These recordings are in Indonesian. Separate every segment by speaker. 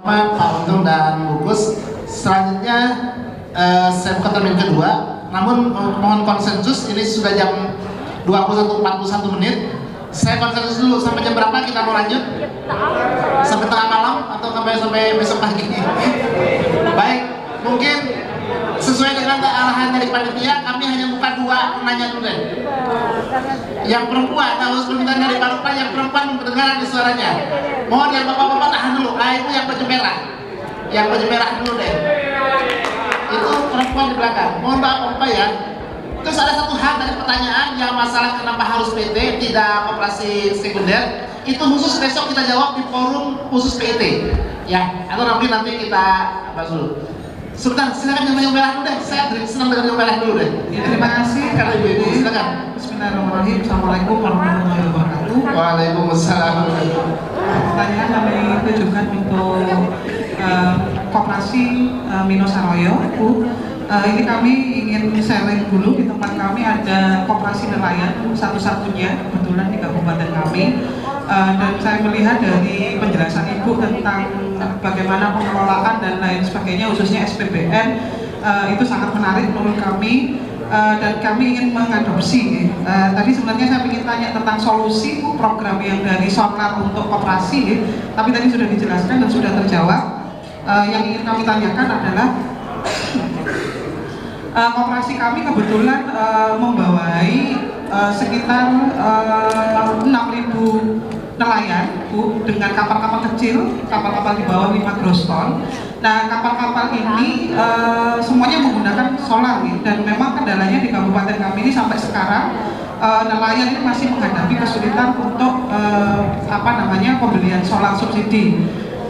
Speaker 1: Pak Untung dan Bukus. Selanjutnya saya buka termin kedua. Namun mohon konsensus, ini sudah jam 21.41 menit. Saya konsensus dulu, sampai jam berapa kita mau lanjut? Sampai tengah malam atau sampai besok pagi? Baik, mungkin sesuai dengan arahan dari panitia, kami hanya buka dua nanya dulu deh. Yang perempuan, kalau permintaan dari Pak Lukman, yang perempuan mendengar di suaranya. Mohon yang bapak-bapak tahan dulu. Itu yang baju merah. Yang baju merah dulu deh. Itu perempuan di belakang. Mohon bapak-bapak ya. Terus ada satu hal dari pertanyaan yang masalah kenapa harus PT, tidak operasi sekunder. Itu khusus besok kita jawab di forum khusus PT. Ya, atau nanti kita bahas dulu. Sebentar, silakan yang merah dulu deh. Saya senang dengan yang merah dulu deh.
Speaker 2: Terima kasih
Speaker 1: karena ibu silakan.
Speaker 2: Bismillahirrahmanirrahim. Assalamualaikum warahmatullahi wabarakatuh.
Speaker 1: Waalaikumsalam.
Speaker 2: Pertanyaan kami tujukan untuk Koperasi Mino Saroyo, Bu. Ini kami ingin sharing dulu. Di tempat kami ada koperasi nelayan satu-satunya kebetulan di kabupaten kami. Dan saya melihat dari penjelasan Ibu tentang bagaimana pengelolaan dan lain sebagainya, khususnya SPBN, itu sangat menarik menurut kami. Dan kami ingin mengadopsi. Tadi sebenarnya saya ingin tanya tentang solusi program yang dari solar untuk koperasi, tapi tadi sudah dijelaskan dan sudah terjawab. Yang ingin kami tanyakan adalah koperasi kami kebetulan membawai sekitar 6.000 nelayan, Bu, dengan kapal-kapal kecil, kapal-kapal di bawah 5 gross ton. Nah, kapal-kapal ini semuanya menggunakan solar nih, dan memang kendalanya di kabupaten kami ini sampai sekarang nelayan ini masih menghadapi kesulitan untuk pembelian solar subsidi.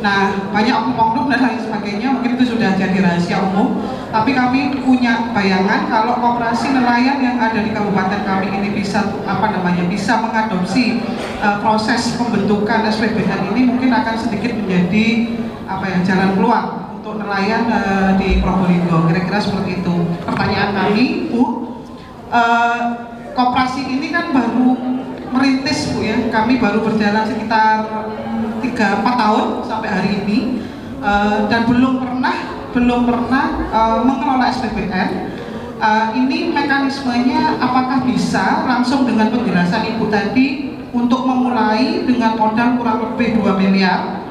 Speaker 2: Nah, banyak oknum-oknum dan lain sebagainya, mungkin itu sudah jadi rahasia umum. Tapi kami punya bayangan kalau koperasi nelayan yang ada di kabupaten kami ini bisa mengadopsi proses pembentukan SPBN ini, mungkin akan sedikit menjadi jalan keluar untuk nelayan di Probolinggo. Kira-kira seperti itu. Pertanyaan kami, Bu, koperasi ini kan baru merintis, Bu ya. Kami baru berjalan sekitar 3-4 tahun sampai hari ini, dan belum pernah mengelola SPBN. Ini mekanismenya apakah bisa langsung dengan penjelasan Ibu tadi untuk memulai dengan modal kurang lebih 2 miliar,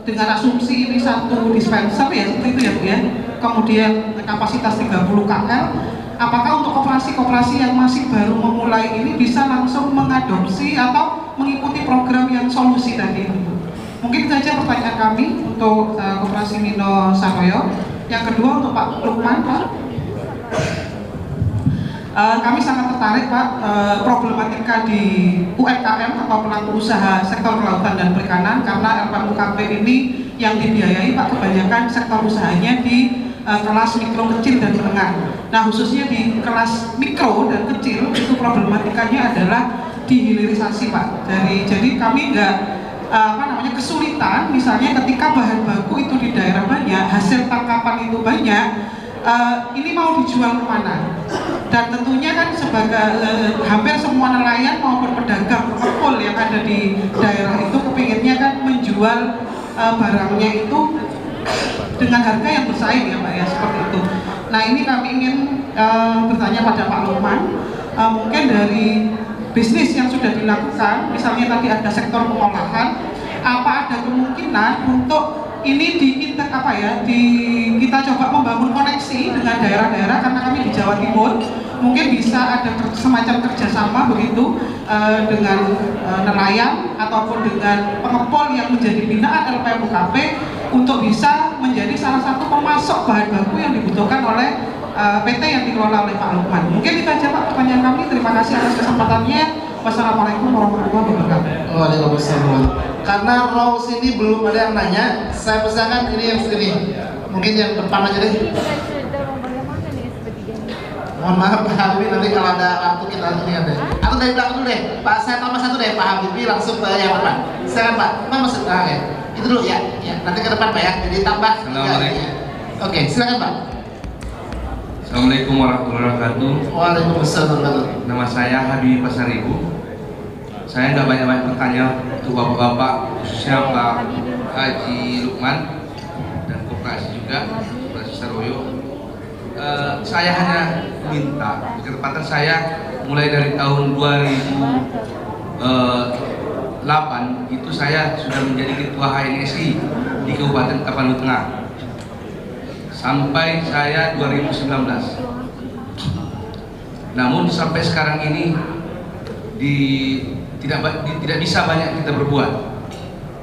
Speaker 2: dengan asumsi ini satu dispenser ya, seperti itu ya Bu ya, kemudian kapasitas 30 KL. Apakah untuk koperasi-koperasi yang masih baru memulai ini bisa langsung mengadopsi atau mengikuti program yang solusi tadi ini? Mungkin itu saja pertanyaan kami untuk Koperasi Mino Saroyo. Yang kedua untuk Pak Lukman, Pak. Kami sangat tertarik, Pak, problematika di UMKM atau pelaku usaha sektor kelautan dan perikanan, karena LPMUKP ini yang dibiayai, Pak, kebanyakan sektor usahanya di kelas mikro, kecil, dan menengah. Nah, khususnya di kelas mikro dan kecil itu problematikanya adalah dihilirisasi, Pak. Jadi kami nggak kesulitan, misalnya ketika bahan baku itu di daerah banyak, hasil tangkapan itu banyak, ini mau dijual kemana? Dan tentunya kan sebagai hampir semua nelayan maupun pedagang pengepul yang ada di daerah itu kepinginnya kan menjual barangnya itu dengan harga yang bersaing ya, Pak ya, seperti itu. Nah, ini kami ingin bertanya pada Pak Lukman, mungkin dari bisnis yang sudah dilakukan, misalnya tadi ada sektor pengolahan, apa ada kemungkinan untuk ini kita coba membangun koneksi dengan daerah-daerah, karena kami di Jawa Timur, mungkin bisa ada semacam kerjasama begitu dengan nelayan ataupun dengan pengepul yang menjadi binaan LPMUKP untuk bisa menjadi salah satu pemasok bahan baku yang dibutuhkan oleh PT yang dikelola oleh Pak Lukman. Mungkin itu aja, Pak, pertanyaan kami. Terima kasih atas kesempatannya. Wassalamualaikum warahmatullahi wabarakatuh.
Speaker 1: Waalaikumsalam. Karena row sini belum ada yang nanya, saya pesankan ini yang sini. Mungkin yang depan aja deh. Mohon maaf Pak Habibie, nanti kalau ada waktu kita lihat deh. Atau dari belakang dulu deh. Pak, saya tambah satu deh, Pak Habibie langsung ke yang depan. Silakan Pak. Masuk ya. Itu dulu ya. Nanti ke depan Pak ya. Jadi tambah.
Speaker 3: Assalamualaikum.
Speaker 1: Oke, silakan Pak.
Speaker 3: Assalamualaikum warahmatullahi wabarakatuh.
Speaker 1: Waalaikumsalam.
Speaker 3: Nama saya Hadi Pasaribu. Saya nggak banyak-banyak bertanya untuk bapak-bapak, khususnya Pak Haji Lukman dan koperasi juga, Koperasi Saroyo. Saya hanya minta di ketepatan saya mulai dari tahun 2008 itu saya sudah menjadi ketua HNSI di Kabupaten Tapanuli Tengah sampai saya 2019. Namun sampai sekarang ini tidak bisa banyak kita berbuat.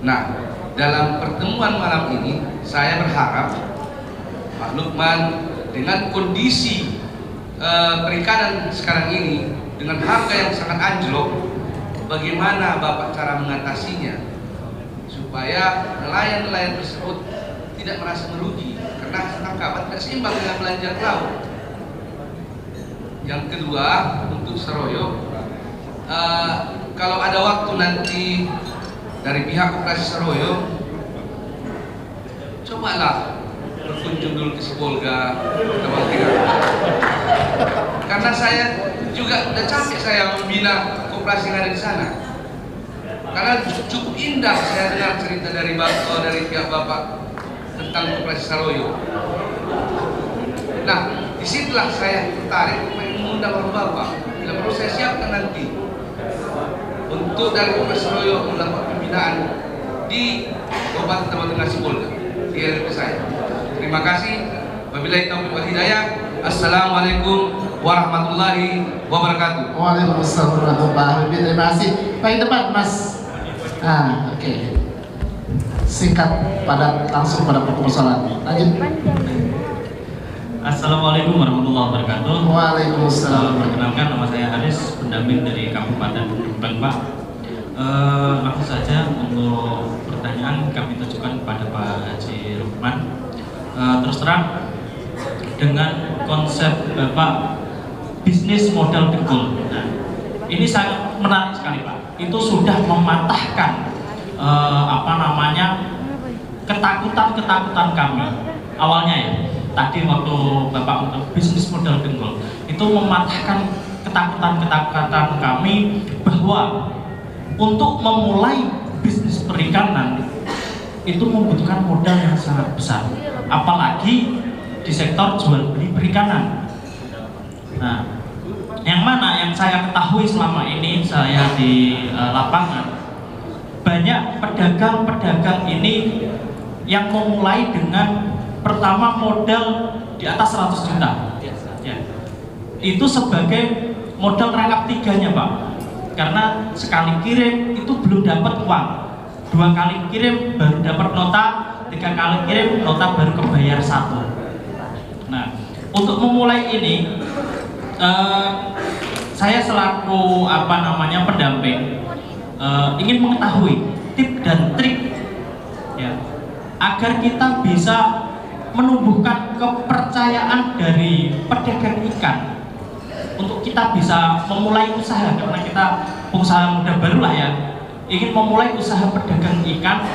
Speaker 3: Nah, dalam pertemuan malam ini saya berharap Pak Lukman dengan kondisi perikanan sekarang ini dengan harga yang sangat anjlok, bagaimana Bapak cara mengatasinya supaya nelayan-nelayan tersebut tidak merasa merugi karena tangkapan tidak seimbang dengan belanja laut. Yang kedua, untuk Saroyo, kalau ada waktu nanti dari pihak Koperasi Saroyo, cobalah berkunjung dulu ke Sibolga, karena saya juga udah capek saya membina koperasi yang ada di sana. Karena cukup indah saya dengar cerita dari pihak Bapak tentang Koperasi Saroyo. Nah, disitulah saya tertarik mengundang Bapak. Bila perlu saya siapkan nanti untuk dari Koperasi Saroyo melakukan pembinaan di Kabupaten Tapanuli Tengah Sibolga di RT saya. Terima kasih. Wabillahi taufiq wal hidayah. Assalamualaikum warahmatullahi wabarakatuh.
Speaker 1: Waalaikumsalam warahmatullahi wabarakatuh. Terima kasih. Baik, tepat Mas. Oke. Singkat, padat, langsung pada pokok persoalan. Lanjut.
Speaker 4: Assalamualaikum warahmatullahi wabarakatuh.
Speaker 1: Waalaikumsalam.
Speaker 4: Perkenalkan, nama saya Haris, pendamping dari Kabupaten Rembang, Pak. Langsung saja untuk pertanyaan kami tujukan kepada Pak Haji Lukman. Terus terang, dengan konsep Bapak bisnis modal dengkul, nah, ini sangat menarik sekali, Pak. Itu sudah mematahkan ketakutan kami awalnya ya. Tadi waktu Bapak untuk bisnis modal dengkul itu mematahkan ketakutan kami bahwa untuk memulai bisnis perikanan itu membutuhkan modal yang sangat besar, apalagi di sektor jual beli perikanan. Nah, yang mana yang saya ketahui selama ini saya di lapangan, banyak pedagang-pedagang ini yang memulai dengan pertama modal di atas 100 juta ya. Itu sebagai modal rangkap tiganya, Pak, karena sekali kirim itu belum dapat uang, 2 kali kirim baru dapat nota, 3 kali kirim nota baru kebayar 1. Nah, untuk memulai ini saya selaku pendamping ingin mengetahui tip dan trik ya, agar kita bisa menumbuhkan kepercayaan dari pedagang ikan untuk kita bisa memulai usaha, karena kita pengusaha muda baru lah ya, ingin memulai usaha pedagang ikan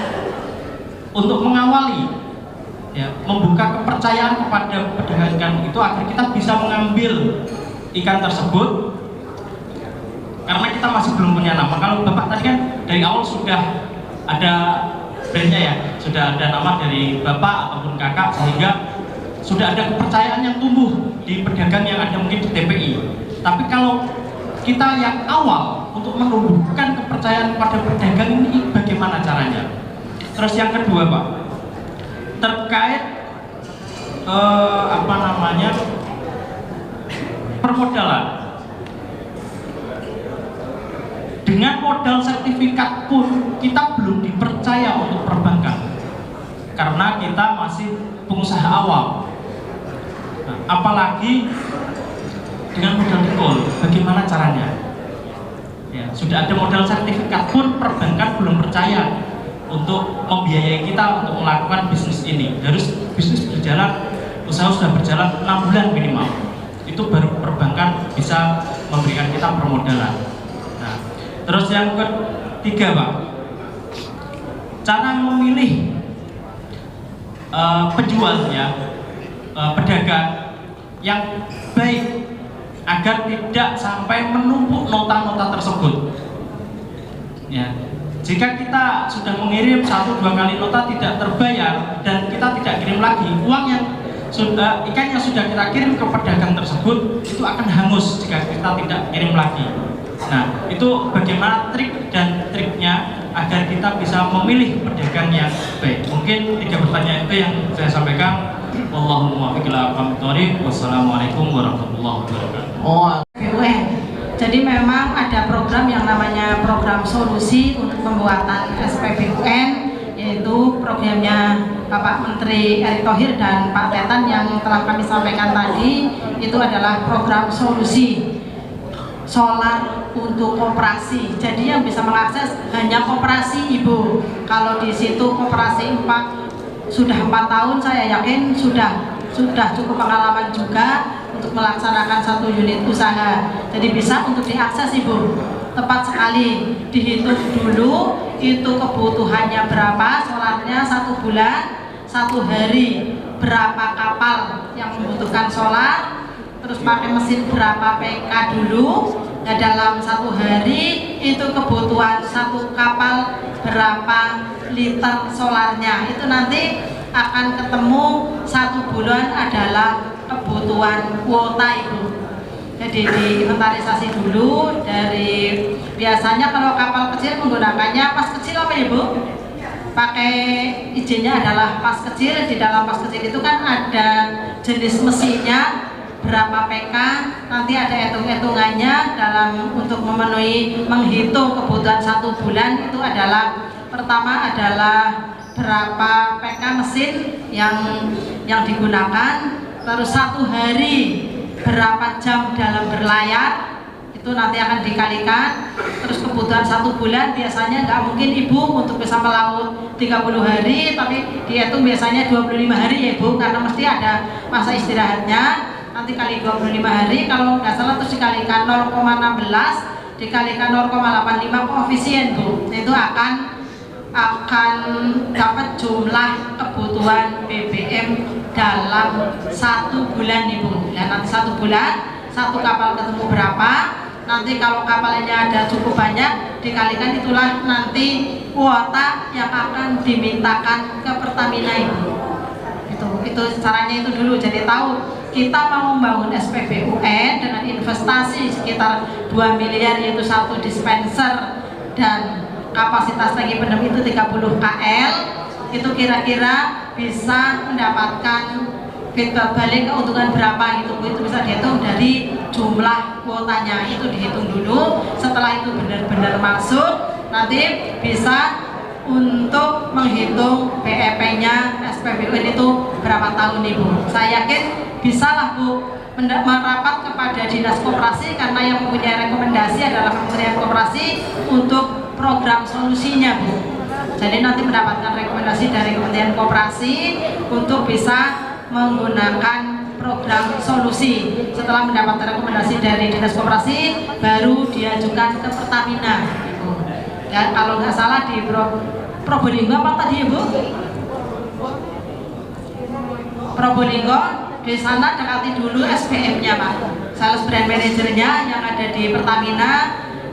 Speaker 4: untuk mengawali ya, membuka kepercayaan kepada pedagang ikan itu agar kita bisa mengambil ikan tersebut, karena kita masih belum punya nama. Kalau Bapak tadi kan dari awal sudah ada brandnya ya, sudah ada nama dari Bapak ataupun Kakak, sehingga sudah ada kepercayaan yang tumbuh di pedagang yang ada mungkin di TPI. Tapi kalau kita yang awal untuk menumbuhkan kepercayaan pada pedagang ini bagaimana caranya? Terus yang kedua, Pak, terkait permodalan. Dengan modal sertifikat pun kita belum dipercaya untuk perbankan, karena kita masih pengusaha awal. Nah, apalagi dengan modal dengkul, bagaimana caranya? Ya, sudah ada modal sertifikat pun perbankan belum percaya untuk membiayai kita untuk melakukan bisnis ini. Harus bisnis berjalan, usaha sudah berjalan 6 bulan minimal, itu baru perbankan bisa memberikan kita permodalan. Nah, terus yang ketiga, Pak, cara memilih penjual ya, pedagang yang baik agar tidak sampai menumpuk nota-nota tersebut ya. Jika kita sudah mengirim 1-2 kali nota tidak terbayar dan kita tidak kirim lagi, uang yang sudah, ikan yang sudah kita kirim ke pedagang tersebut itu akan hangus jika kita tidak kirim lagi. Nah, itu bagaimana trik dan triknya agar kita bisa memilih pedagang yang baik. Mungkin 3 pertanyaan itu yang saya sampaikan. Wallahu muwaffiq ila aqwamit thoriq. Wassalamualaikum warahmatullahi wabarakatuh.
Speaker 1: Oh,
Speaker 5: BUMN. Jadi memang ada program yang namanya program solusi untuk pembuatan SPBUN, yaitu programnya Bapak Menteri Erick Thohir dan Pak Tetan yang telah kami sampaikan tadi. Itu adalah program solusi solar untuk koperasi. Jadi yang bisa mengakses hanya koperasi, Ibu. Kalau di situ koperasi sudah 4 tahun, saya yakin sudah cukup pengalaman juga untuk melaksanakan 1 unit usaha. Jadi bisa untuk diakses, Ibu. Tepat sekali, dihitung dulu itu kebutuhannya berapa solarnya 1 bulan, 1 hari berapa kapal yang membutuhkan solar, terus pakai mesin berapa PK dulu. Nah, dalam 1 hari itu kebutuhan 1 kapal berapa liter solarnya, itu nanti akan ketemu 1 bulan adalah kebutuhan kuota, Ibu. Jadi diinventarisasi dulu dari, biasanya kalau kapal kecil menggunakannya pas kecil apa, Ibu? Pakai izinnya adalah pas kecil. Di dalam pas kecil itu kan ada jenis mesinnya berapa PK, nanti ada hitung-hitungannya dalam untuk menghitung kebutuhan 1 bulan. Itu adalah pertama adalah berapa PK mesin yang digunakan, terus 1 hari berapa jam dalam berlayar, itu nanti akan dikalikan. Terus kebutuhan 1 bulan, biasanya nggak mungkin Ibu untuk bisa melaut 30 hari, tapi dihitung biasanya 25 hari ya Ibu, karena mesti ada masa istirahatnya. Nanti kali 25 hari, kalau nggak salah terus dikalikan 0,16 dikalikan 0,85 koefisien, Bu. Itu akan dapat jumlah kebutuhan BBM dalam 1 bulan, Ibu. Dan nanti 1 bulan 1 kapal ketemu berapa, nanti kalau kapalnya ada cukup banyak dikalikan, itulah nanti kuota yang akan dimintakan ke Pertamina, Ibu. Itu caranya itu dulu. Jadi tahu kita mau membangun SPBUN dengan investasi sekitar 2 miliar, yaitu 1 dispenser dan kapasitas tangki pendem itu 30 KL, itu kira-kira bisa mendapatkan feedback balik keuntungan berapa gitu. Itu bisa dihitung dari jumlah kuotanya, itu dihitung dulu. Setelah itu benar-benar masuk, nanti bisa untuk menghitung BEP-nya SPBUN itu berapa tahun, Ibu. Saya yakin bisa lah, Bu, merapat kepada Dinas Koperasi, karena yang mempunyai rekomendasi adalah Kementerian Koperasi untuk program solusinya, Bu. Jadi nanti mendapatkan rekomendasi dari Kementerian Koperasi untuk bisa menggunakan program solusi. Setelah mendapatkan rekomendasi dari Dinas Koperasi, baru diajukan ke Pertamina, Ibu. Dan kalau nggak salah di Probolinggo apa tadi, Ibu? Probolinggo, di sana dekati dulu SPM-nya, Pak. Sales brand manajernya yang ada di Pertamina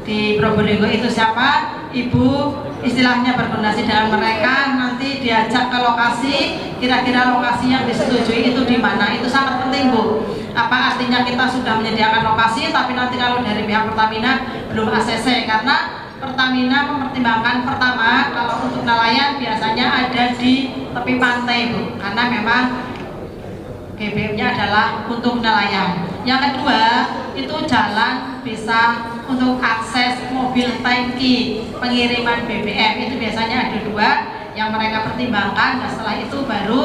Speaker 5: di Probolinggo itu siapa? Ibu istilahnya berkoordinasi dengan mereka, nanti diajak ke lokasi, kira-kira lokasi yang disetujui itu di mana. Itu sangat penting, Bu. Apa artinya kita sudah menyediakan lokasi, tapi nanti kalau dari pihak Pertamina belum ACC, karena Pertamina mempertimbangkan pertama, kalau untuk nelayan biasanya ada di tepi pantai, Bu, karena memang BBM-nya adalah untuk nelayan. Yang kedua, itu jalan bisa untuk akses mobil tangki pengiriman BBM, itu biasanya ada 2 yang mereka pertimbangkan. Dan setelah itu baru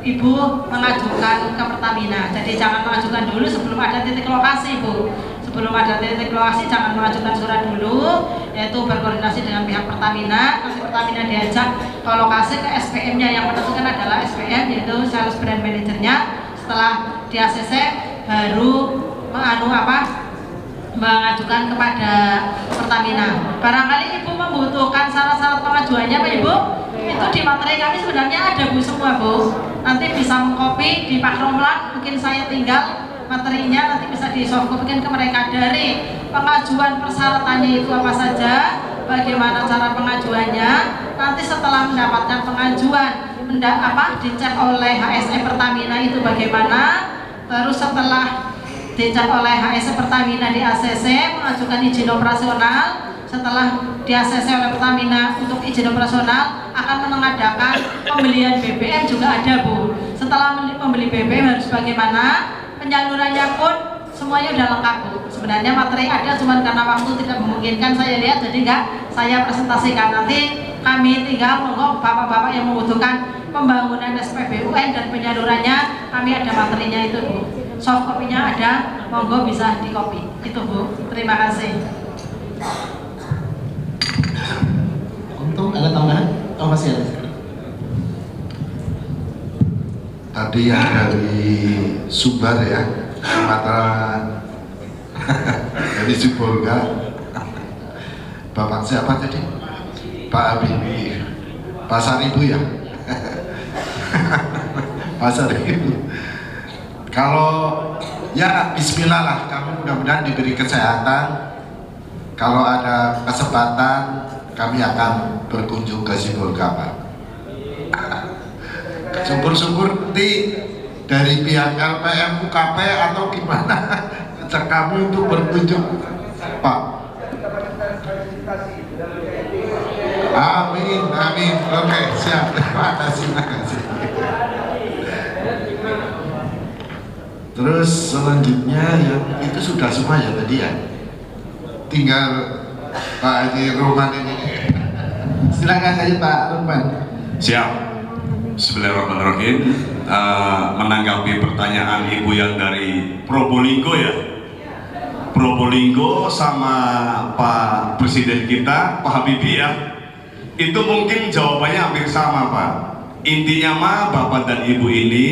Speaker 5: Ibu mengajukan ke Pertamina. Jadi jangan mengajukan dulu sebelum ada titik lokasi, Bu. Sebelum ada titik lokasi jangan mengajukan surat dulu, yaitu berkoordinasi dengan pihak Pertamina. Nanti Pertamina diajak ke lokasi, ke SPM-nya, yang menentukan adalah SPM, yaitu Sales Brand Manager-nya. Setelah di ACC baru mengajukan kepada Pertamina. Barangkali Ibu membutuhkan syarat-syarat pengajuannya, Pak, Ibu? Itu di materi kami sebenarnya ada, Bu, semua, Bu. Nanti bisa mengcopy di Pak Romlan, mungkin saya tinggal materinya, nanti bisa di softcopy ke mereka. Dari pengajuan persyaratannya itu apa saja, bagaimana cara pengajuannya. Nanti setelah mendapatkan pengajuan dicek oleh HSE Pertamina itu bagaimana, terus setelah dicek oleh HSE Pertamina di ACC mengajukan izin operasional. Setelah di ACC oleh Pertamina untuk izin operasional akan mengadakan pembelian BBM juga ada, Bu. Setelah membeli BBM harus bagaimana, penyalurannya pun semuanya udah lengkap, Bu. Sebenarnya materi ada, cuman karena waktu tidak memungkinkan saya lihat, jadi nggak saya presentasikan. Nanti kami tinggal monggo bapak-bapak yang membutuhkan pembangunan SPBUN dan penyalurannya, kami ada materinya itu, Bu. Soft copy-nya ada, monggo bisa di copy. Itu, Bu. Terima kasih.
Speaker 1: Untuk ada tambahan? Oh, masih ada.
Speaker 6: Tadi yang dari Sumbar ya, Sumatera dari Sibolga, Bapak siapa tadi? Pak Habibie, Pasar Ibu ya? Pasar Ibu. Kalau ya Bismillah lah, kami mudah-mudahan diberi kesehatan. Kalau ada kesempatan, kami akan berkunjung ke Sibolga, Pak. Syukur-syukur nanti dari pihak LPM UKP atau gimana ajak kami untuk berkunjung, Pak. Amin, amin. Oke, siap. Terima kasih. Terus selanjutnya yang itu sudah semua ya tadi ya. Tinggal Pak Haji Roman ini.
Speaker 1: Silakan saja Pak Roman.
Speaker 7: Siap. Bismillahirrahmanirrahim. Menanggapi pertanyaan Ibu yang dari Probolinggo ya. Probolinggo sama Pak Presiden kita, Pak Habibie ya. Itu mungkin jawabannya hampir sama, Pak. Intinya mah Bapak dan Ibu ini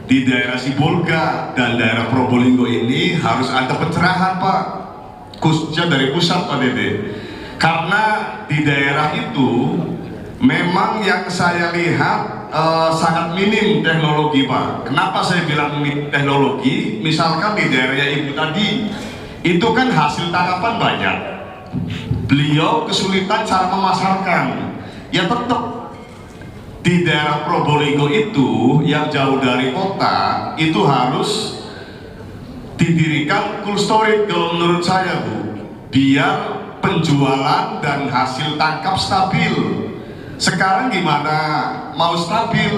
Speaker 7: di daerah Sibolga dan daerah Probolinggo ini harus ada pencerahan, Pak. Khususnya dari pusat, Pak Dede. Karena di daerah itu memang yang saya lihat sangat minim teknologi, Pak. Kenapa saya bilang minim teknologi? Misalkan di daerahnya Ibu tadi, itu kan hasil tangkapan banyak. Beliau kesulitan cara memasarkan. Ya tetap di daerah Probolinggo itu yang jauh dari kota itu harus didirikan cold storage kalau menurut saya, Bu, biar penjualan dan hasil tangkap stabil. Sekarang gimana mau stabil,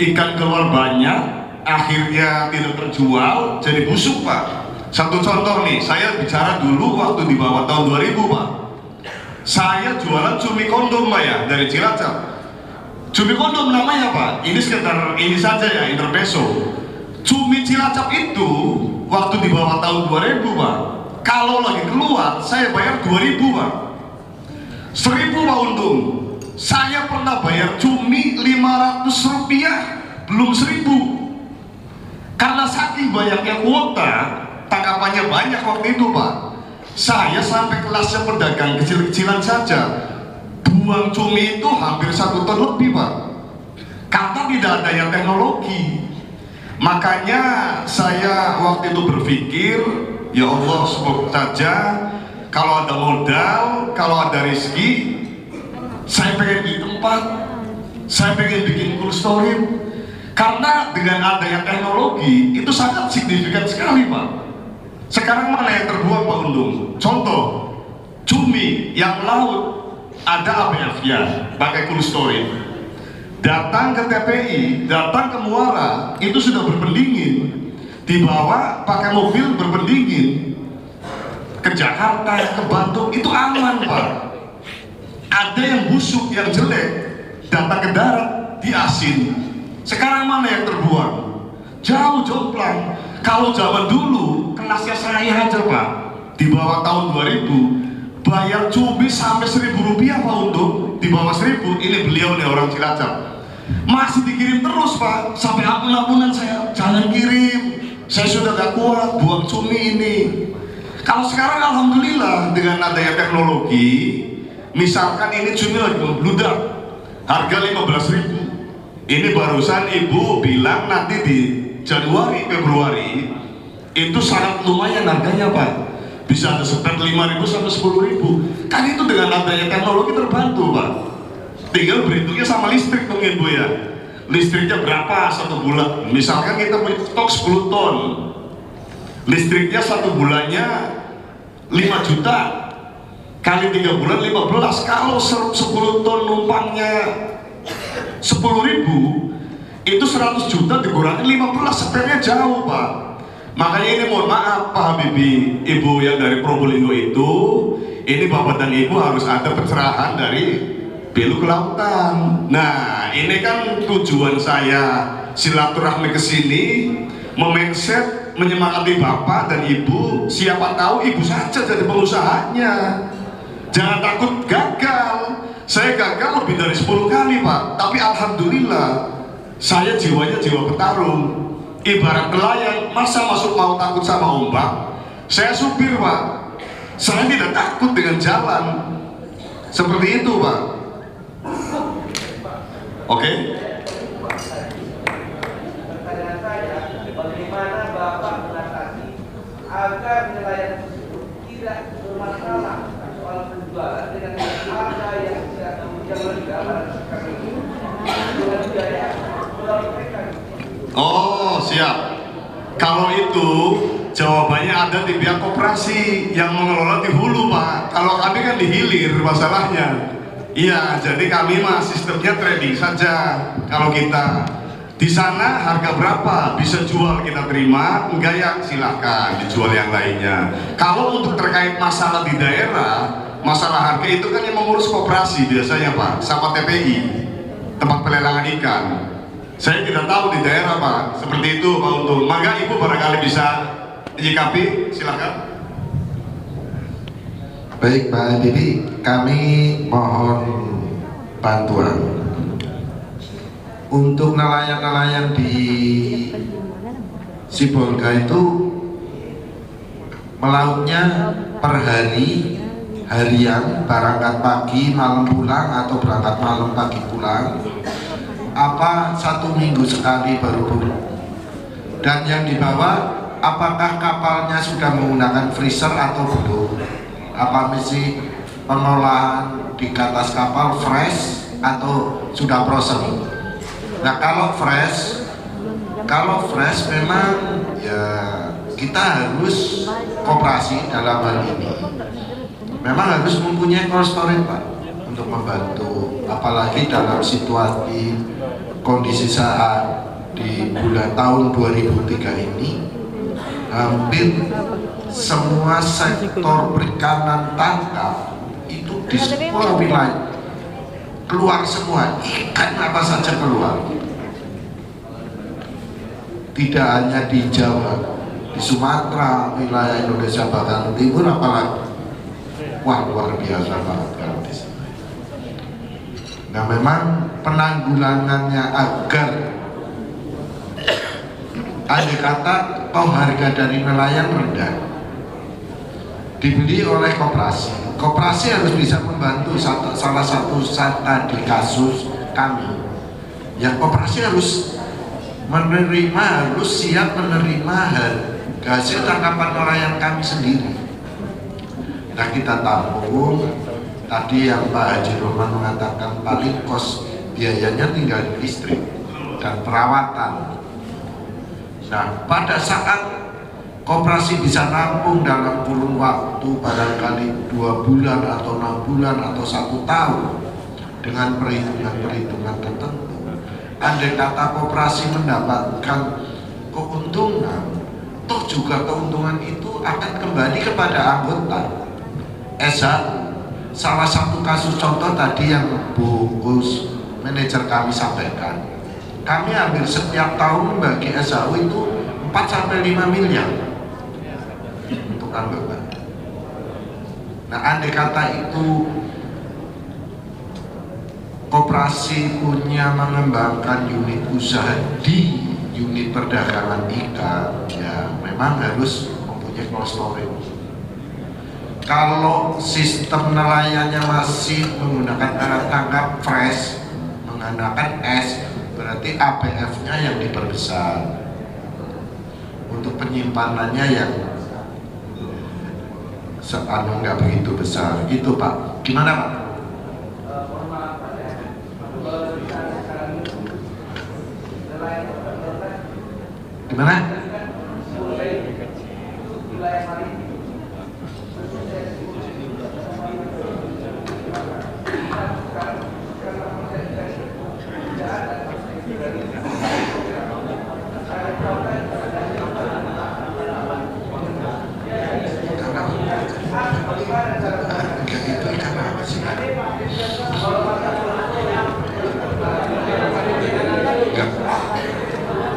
Speaker 7: ikan keluar banyak akhirnya tidak terjual jadi busuk, Pak. Satu contoh nih, saya bicara dulu waktu di bawah tahun 2000, Pak. Saya jualan cumi kondom, Pak ya, dari Cilacap. Cumi kondom namanya, Pak, ini sekitar ini saja ya, interpeso. Cumi Cilacap itu waktu di bawah tahun 2000, Pak, kalau lagi keluar saya bayar 2000, Pak. 1000, Pak, untung. Saya pernah bayar cumi 500 rupiah, belum 1000. Karena saking banyaknya kuota, tangkapannya banyak waktu itu, Pak. Saya sampai kelasnya pedagang kecil-kecilan saja buang cumi itu hampir 1 ton lebih, Pak. Karena tidak adanya teknologi. Makanya saya waktu itu berpikir, ya Allah, semoga saja kalau ada modal, kalau ada rezeki, saya pengen di tempat, saya pengen bikin cold storage. Karena dengan adanya teknologi itu sangat signifikan sekali, Pak. Sekarang mana yang terbuang, Pak Undung? Contoh, cumi yang laut ada ABF-nya, pakai cold storage. Datang ke TPI, datang ke Muara, itu sudah berpendingin. Dibawa pakai mobil berpendingin ke Jakarta, ke Bandung, itu aman, Pak. Ada yang busuk, yang jelek, datang ke darat, diasin. Sekarang mana yang terbuang? Jauh jomplang. Kalau zaman dulu, kelasnya saya aja, Pak, di bawah tahun 2000, bayar cumi sampai 1000 rupiah, Pak, untuk di bawah 1000. Ini beliau nih orang Cilacap. Masih dikirim terus, Pak, sampai akun-akunan saya, jangan kirim, saya sudah gak kuat buang cumi ini. Kalau sekarang alhamdulillah dengan adanya teknologi, misalkan ini cumi lagi membludak, harga 15.000. Ini barusan Ibu bilang nanti di Januari, Februari itu sangat lumayan harganya, Pak. bisa ada spread 5.000 sampai 10.000. Kan itu dengan adanya teknologi terbantu, Pak. Tinggal berhitungnya sama listrik dong Ibu ya. Listriknya berapa satu bulan? Misalkan kita punya stok 10 ton. Listriknya satu bulannya 5 juta. Kali 3 bulan 15. Kalau 10 ton numpangnya 10.000, itu 100 juta dikurangi 15, spreadnya jauh, Pak. Makanya ini mohon maaf Pak Habibie, Ibu yang dari Probolinggo itu, ini Bapak dan Ibu harus ada pencerahan dari Belu Kelautan. Nah, ini kan tujuan saya silaturahmi ke sini, memindset, menyemangati Bapak dan Ibu. Siapa tahu Ibu saja jadi pengusahanya. Jangan takut gagal. Saya gagal lebih dari 10 kali, Pak. Tapi alhamdulillah, saya jiwanya jiwa petarung. Ibarat nelayan, masa masuk mau takut sama ombak? Saya supir, Pak. Saya tidak takut dengan jalan. Seperti itu, Pak. Oke?
Speaker 8: Pertanyaan saya, bagaimana Bapak mengatasi agar nelayan tersebut tidak bermasalah soal penjualan dengan harga yang tidak rendah pada sekarang ini dengan biaya modal mereka?
Speaker 7: Oh, siap. Kalau itu jawabannya ada di pihak koperasi yang mengelola di hulu, Pak. Kalau kami kan di hilir masalahnya. Iya, jadi kami mah sistemnya trading saja. Kalau kita di sana harga berapa bisa jual kita terima, enggak ya silahkan dijual yang lainnya. Kalau untuk terkait masalah di daerah, masalah harga itu kan yang mengurus koperasi biasanya, Pak, sama TPI, tempat pelelangan ikan. Saya tidak tahu di daerah, Pak, seperti itu, Pak Untung. Maka Ibu barangkali bisa menyikapi, silakan.
Speaker 6: Baik Pak Habibie, kami mohon bantuan untuk nelayan-nelayan di Sibolga itu melautnya per hari, harian, berangkat pagi, malam pulang, atau berangkat malam pagi pulang, apa 1 minggu sekali baru pulang. Dan yang dibawa, apakah kapalnya sudah menggunakan freezer atau belum? Apa mesti pengolahan di atas kapal fresh atau sudah frozen? Nah, kalau fresh memang ya kita harus koperasi dalam hal ini. Memang harus mempunyai cold storage, Pak, untuk membantu, apalagi dalam situasi kondisi saat di bulan tahun 2003 ini hampir semua sektor perikanan tangkap itu di semua wilayah keluar semua, ikan apa saja keluar. Tidak hanya di Jawa, di Sumatera, wilayah Indonesia bahkan timur, apalagi wah luar biasa banget kalau di sini. Nah, memang penanggulangannya agar andai kata harga dari nelayan rendah dibeli oleh koperasi. Koperasi harus bisa membantu. Salah satu tadi kasus kami, yang koperasi harus menerima, harus siap menerima hasil tangkapan nelayan kami sendiri. Nah, kita tampung. Tadi yang Pak Haji Rohman mengatakan paling kos biayanya tinggal listrik dan perawatan. Nah, pada saat koperasi bisa nampung dalam kurun waktu barangkali 2 bulan atau 6 bulan atau 1 tahun dengan perhitungan tertentu, andai kata koperasi mendapatkan keuntungan, toh juga keuntungan itu akan kembali kepada anggota. Salah satu kasus contoh tadi yang Bu Gus manajer kami sampaikan, kami hampir setiap tahun membagi SHU itu 4-5 miliar untuk anggota. Nah, andai kata itu koperasi punya mengembangkan unit usaha di unit perdagangan ikan, ya memang harus mempunyai cold storage. Kalau sistem nelayannya masih menggunakan alat tangkap fresh, menggunakan es, berarti ABF-nya yang diperbesar. Untuk penyimpanannya yang anu nggak begitu besar gitu Pak. Gimana Pak?
Speaker 8: Mohon maaf Pak ya. Kalau misalnya sekarang itu nelayan terbatas
Speaker 6: Gimana?
Speaker 8: survei itu wilayah maritim.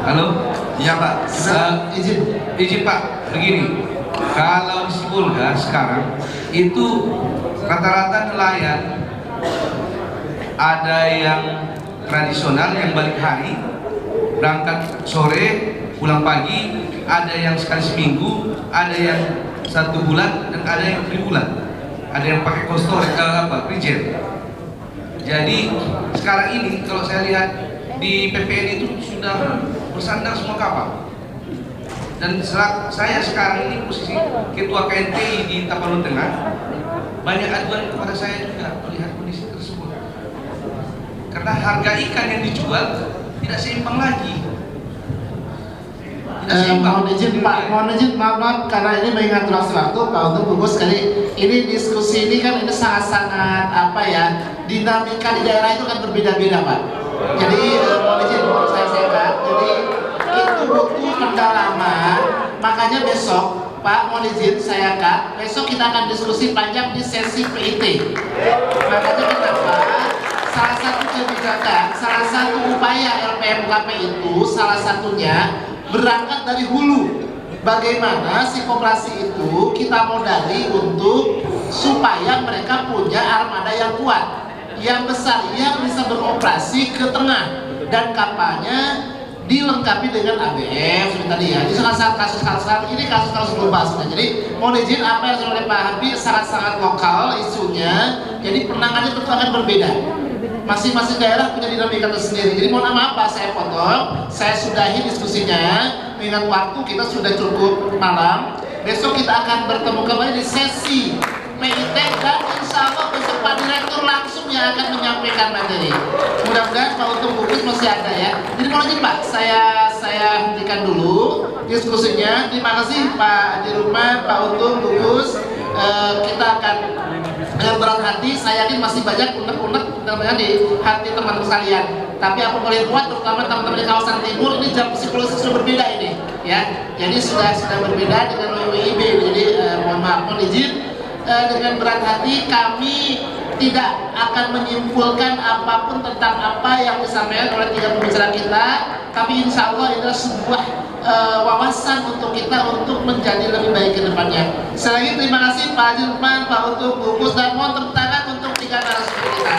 Speaker 3: Halo?
Speaker 6: Iya Pak.
Speaker 3: Izin Pak, begini. Kalau di Sibolga sekarang itu rata-rata nelayan ada yang tradisional yang balik hari, berangkat sore, pulang pagi, ada yang sekali seminggu, ada yang 1 bulan, dan ada yang 3 bulan. Ada yang pakai kostor, prijen. Jadi sekarang ini kalau saya lihat di PPN itu sudah bersandar semua kapal. Dan saya sekarang ini posisi ketua KNTI di Tapanuli Tengah, banyak aduan kepada saya juga melihat kondisi tersebut. Karena harga ikan yang dijual tidak seimbang lagi.
Speaker 1: Mohon izin Pak, maaf karena ini mengingat waktu Pak untuk Bungkus sekali. Ini diskusi ini kan ini sangat-sangat apa ya, dinamika di daerah itu kan berbeda-beda Pak. Jadi mohon izin saya sekat. Jadi itu butuh pendalaman. Makanya besok Pak, mohon izin saya Kak, besok kita akan diskusi panjang di sesi PIT. Makanya kenapa? Salah satu kebijakan, salah satu upaya LPMKP itu salah satunya berangkat dari hulu. Bagaimana si koperasi itu kita modali untuk supaya mereka punya armada yang kuat, yang besar, yang bisa beroperasi ke tengah, dan kapalnya dilengkapi dengan ABF seperti tadi ya. Ini kasus-kasus global sebenarnya. Jadi mohon izin apa yang sudah oleh Pak Habib sangat-sangat lokal isunya. Jadi penanganannya tentu akan berbeda. Masing-masing daerah punya dinamika tersendiri. Jadi mohon maaf Pak, saya potong, saya sudahi diskusinya. Mengingat waktu kita sudah cukup malam. Besok kita akan bertemu kembali di sesi PIT dan insya Allah besok Pak Direktur langsung yang akan menyampaikan materi. Mudah-mudahan Pak Untung Bungkus masih ada ya. Jadi mohon izin Pak, saya hentikan dulu diskusinya. Terima kasih Pak Diruma, Pak Untung Bungkus. Kita akan dengan berat hati, saya yakin masih banyak unek-unek namanya di hati teman-teman sekalian. Tapi apa boleh buat, terutama teman-teman di kawasan timur, ini jam psikologis sudah berbeda ini, ya. Jadi sudah berbeda dengan WIB. Jadi mohon maaf, mohon izin. Dengan berat hati kami tidak akan menyimpulkan apapun tentang apa yang disampaikan oleh 3 pembicara kita, tapi insya Allah ini adalah sebuah wawasan untuk kita untuk menjadi lebih baik ke depannya. Sekali lagi terima kasih Pak Dirman, Pak Untung Bungkus, dan mohon tepuk tangan untuk 3 narasumber kita.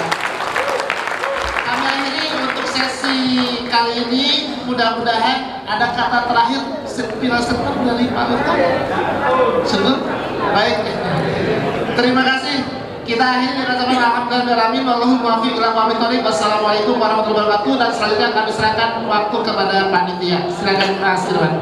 Speaker 1: Kami akhiri untuk sesi kali ini, mudah-mudahan ada kata terakhir sepintas dari Pak Untung. Sebelum baik. Terima kasih. Kita akhiri dengan sama alhamdulillahirabbil alamin wallahu muwaffiq ila aqwamit thoriq. Wassalamualaikum warahmatullahi wabarakatuh. Dan selanjutnya kami serahkan waktu kepada panitia. Silakan Mas Irwan.